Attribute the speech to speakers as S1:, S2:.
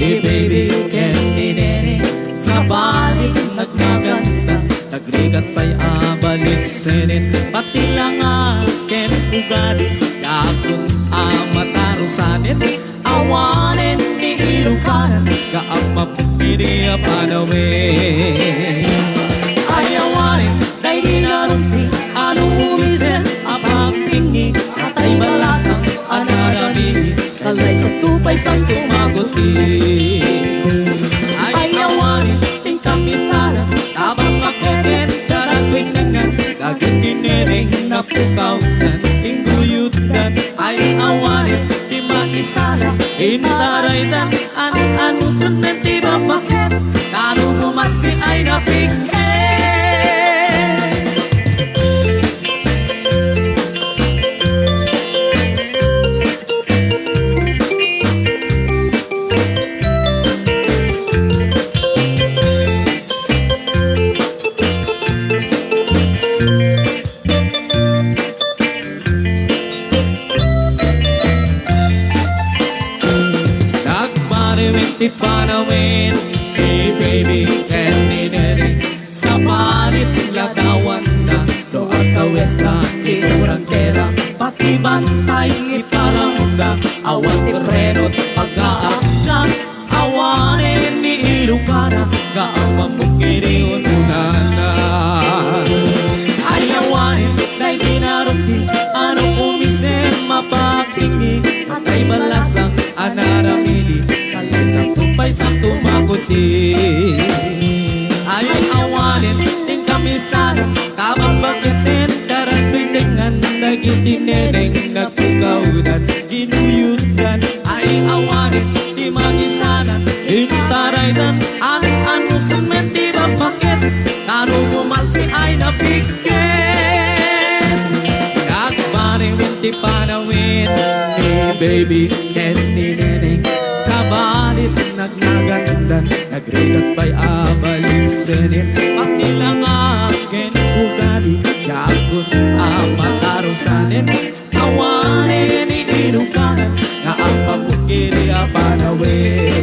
S1: baby, candy nene. Sa balik nagnaganda, nagrigat pa'y abalik senit. Pati lang akin ugali, kakong amataro sanit. Awanin ni ilukanan, kaamap kini apanawin. Ayawanin, dahil dinarunti, ano umisen, apapingi, katay balasang anarami, kalay sa tupay sa tumaguti. Ayawanin, ting kami sana, tabang makenen, daragwing nangan, laging dinering napukaunan, tingguyutan. Ayawanin, di maisala, intaraydan, an-anusan na di babakit, nanunuman si ay napikit. Di panawin, hey baby, candy nene. Sa palit ladawan na, doon kawes na inurang tela. Pati bantay iparamda, awat tereno't pag-aakyan. Awanin ni ilukana, kaamang mukiri ununana. Ayawanin, dahil dinarunti, anong umisen mapagtingi. Atay balasang anaramili, sa tupay sa tumaguti. Ayaw awanin, ting kami sana, kabang bagitin, daragbitingan, nagitineneng, nagpugawdan, ginuyudan. Ayaw awanin, di magisanan, intaraydan, an-anusan men di babakit, nanugumalsi ay napikit. Nagpariwin di panawin, hey baby, candy neneng. Sa balit nagnaganda, nagrigat pa'y abalik senit. Pati lang akin ugali, yagot amataro sanit. Awanin ni inukanan, na ang pamukiri apanawin.